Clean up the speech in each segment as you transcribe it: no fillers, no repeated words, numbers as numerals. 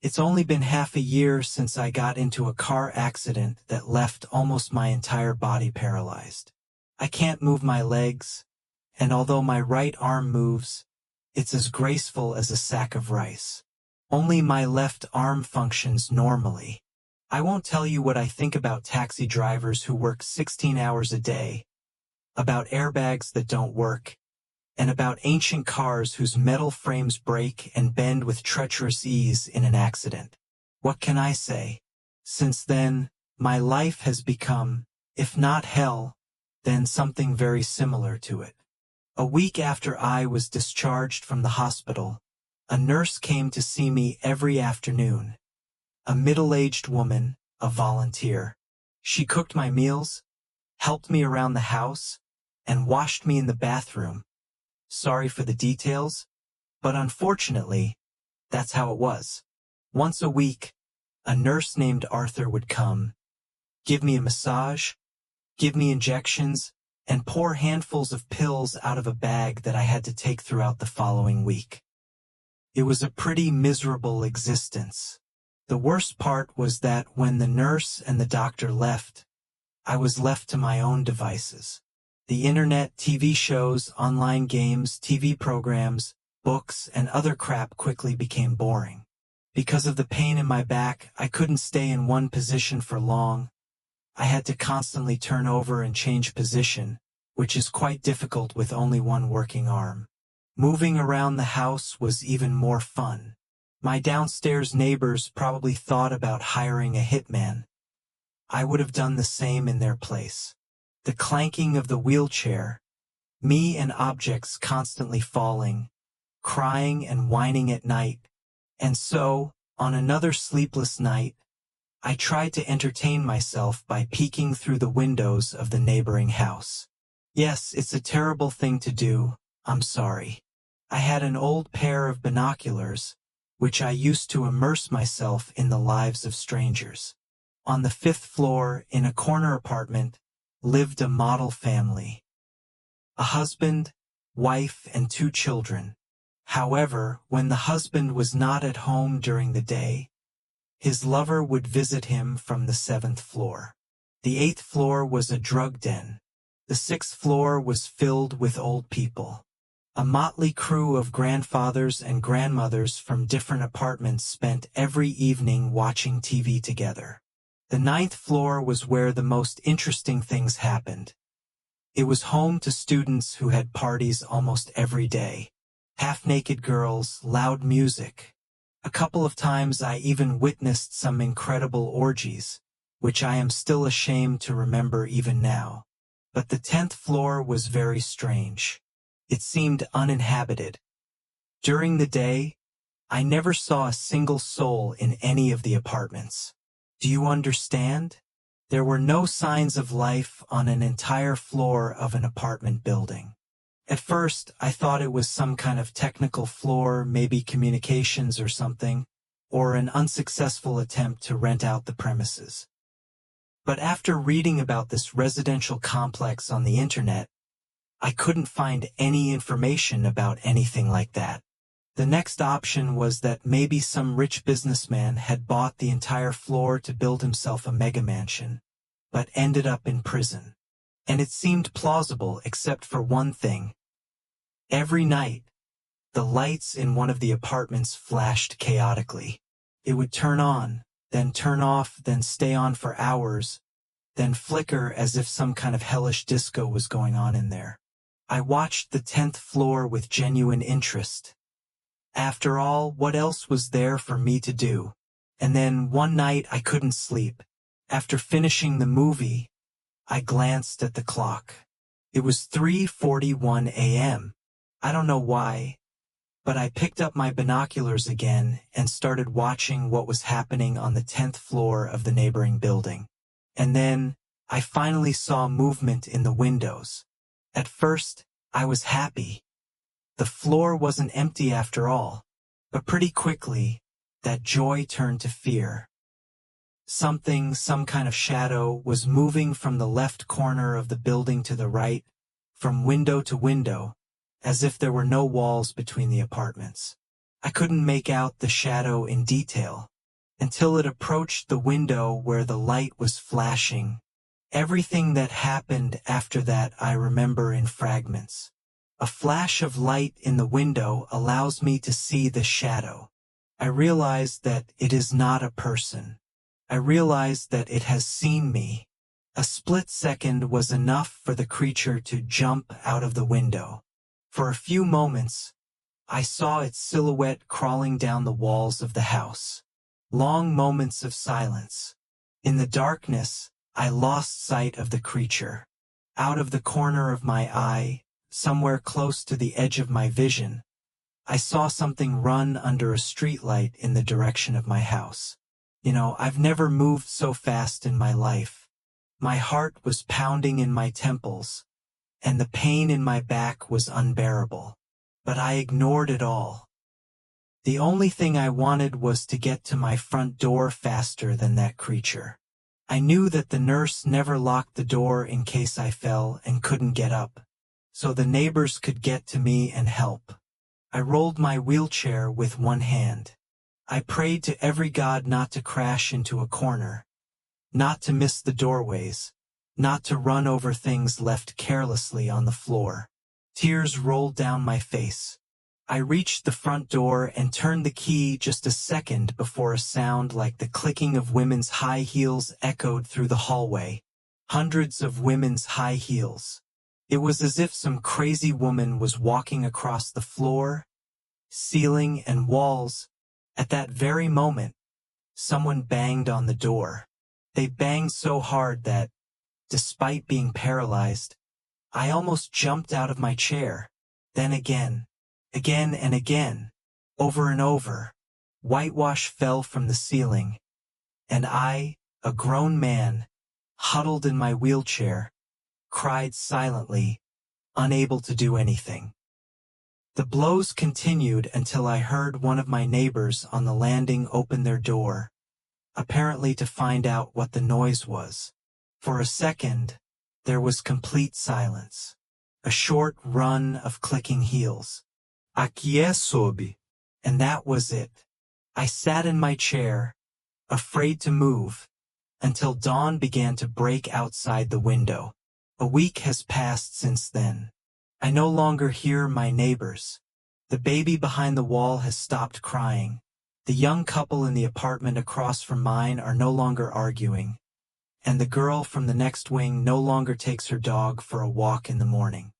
It's only been half a year since I got into a car accident that left almost my entire body paralyzed. I can't move my legs, and although my right arm moves, it's as graceful as a sack of rice. Only my left arm functions normally. I won't tell you what I think about taxi drivers who work 16 hours a day, about airbags that don't work, and about ancient cars whose metal frames break and bend with treacherous ease in an accident. What can I say? Since then, my life has become, if not hell, then something very similar to it. A week after I was discharged from the hospital, a nurse came to see me every afternoon. A middle-aged woman, a volunteer. She cooked my meals, helped me around the house, and washed me in the bathroom. Sorry for the details, but unfortunately, that's how it was. Once a week, a nurse named Arthur would come, give me a massage, give me injections, and pour handfuls of pills out of a bag that I had to take throughout the following week. It was a pretty miserable existence. The worst part was that when the nurse and the doctor left, I was left to my own devices. The internet, TV shows, online games, TV programs, books, and other crap quickly became boring. Because of the pain in my back, I couldn't stay in one position for long. I had to constantly turn over and change position, which is quite difficult with only one working arm. Moving around the house was even more fun. My downstairs neighbors probably thought about hiring a hitman. I would have done the same in their place. The clanking of the wheelchair, me and objects constantly falling, crying and whining at night, and so, on another sleepless night, I tried to entertain myself by peeking through the windows of the neighboring house. Yes, it's a terrible thing to do, I'm sorry. I had an old pair of binoculars, which I used to immerse myself in the lives of strangers. On the 5th floor, in a corner apartment, lived a model family. A husband, wife, and 2 children. However, when the husband was not at home during the day, his lover would visit him from the 7th floor. The 8th floor was a drug den. The 6th floor was filled with old people. A motley crew of grandfathers and grandmothers from different apartments spent every evening watching TV together. The 9th floor was where the most interesting things happened. It was home to students who had parties almost every day. Half-naked girls, loud music. A couple of times I even witnessed some incredible orgies, which I am still ashamed to remember even now. But the 10th floor was very strange. It seemed uninhabited. During the day, I never saw a single soul in any of the apartments. Do you understand? There were no signs of life on an entire floor of an apartment building. At first, I thought it was some kind of technical flaw, maybe communications or something, or an unsuccessful attempt to rent out the premises. But after reading about this residential complex on the internet, I couldn't find any information about anything like that. The next option was that maybe some rich businessman had bought the entire floor to build himself a mega mansion, but ended up in prison. And it seemed plausible except for one thing. Every night, the lights in one of the apartments flashed chaotically. It would turn on, then turn off, then stay on for hours, then flicker as if some kind of hellish disco was going on in there. I watched the 10th floor with genuine interest. After all, what else was there for me to do? And then one night I couldn't sleep. After finishing the movie, I glanced at the clock. It was 3:41 a.m. I don't know why, but I picked up my binoculars again and started watching what was happening on the 10th floor of the neighboring building. And then, I finally saw movement in the windows. At first, I was happy. The floor wasn't empty after all, but pretty quickly, that joy turned to fear. Some kind of shadow, was moving from the left corner of the building to the right, from window to window, as if there were no walls between the apartments. I couldn't make out the shadow in detail, until it approached the window where the light was flashing. Everything that happened after that I remember in fragments. A flash of light in the window allows me to see the shadow. I realize that it is not a person. I realize that it has seen me. A split second was enough for the creature to jump out of the window. For a few moments, I saw its silhouette crawling down the walls of the house. Long moments of silence. In the darkness, I lost sight of the creature. Out of the corner of my eye, somewhere close to the edge of my vision, I saw something run under a streetlight in the direction of my house. I've never moved so fast in my life. My heart was pounding in my temples, and the pain in my back was unbearable. But I ignored it all. The only thing I wanted was to get to my front door faster than that creature. I knew that the nurse never locked the door in case I fell and couldn't get up, so the neighbors could get to me and help. I rolled my wheelchair with one hand. I prayed to every god not to crash into a corner, not to miss the doorways, not to run over things left carelessly on the floor. Tears rolled down my face. I reached the front door and turned the key just a second before a sound like the clicking of women's high heels echoed through the hallway. Hundreds of women's high heels. It was as if some crazy woman was walking across the floor, ceiling, and walls. At that very moment, someone banged on the door. They banged so hard that, despite being paralyzed, I almost jumped out of my chair. Then again and again, over and over, whitewash fell from the ceiling, and I, a grown man, huddled in my wheelchair, cried silently, unable to do anything. The blows continued until I heard one of my neighbors on the landing open their door, apparently to find out what the noise was. For a second, there was complete silence. A short run of clicking heels. Aqui é sob. And that was it. I sat in my chair, afraid to move, until dawn began to break outside the window. A week has passed since then. I no longer hear my neighbors. The baby behind the wall has stopped crying. The young couple in the apartment across from mine are no longer arguing. And the girl from the next wing no longer takes her dog for a walk in the morning.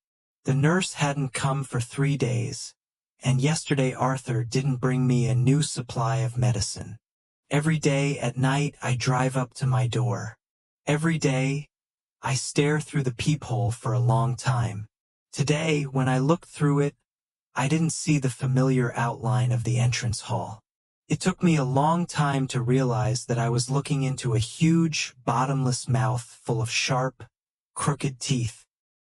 The nurse hadn't come for 3 days, and yesterday Arthur didn't bring me a new supply of medicine. Every day at night I drive up to my door. Every day, I stare through the peephole for a long time. Today, when I looked through it, I didn't see the familiar outline of the entrance hall. It took me a long time to realize that I was looking into a huge, bottomless mouth full of sharp, crooked teeth.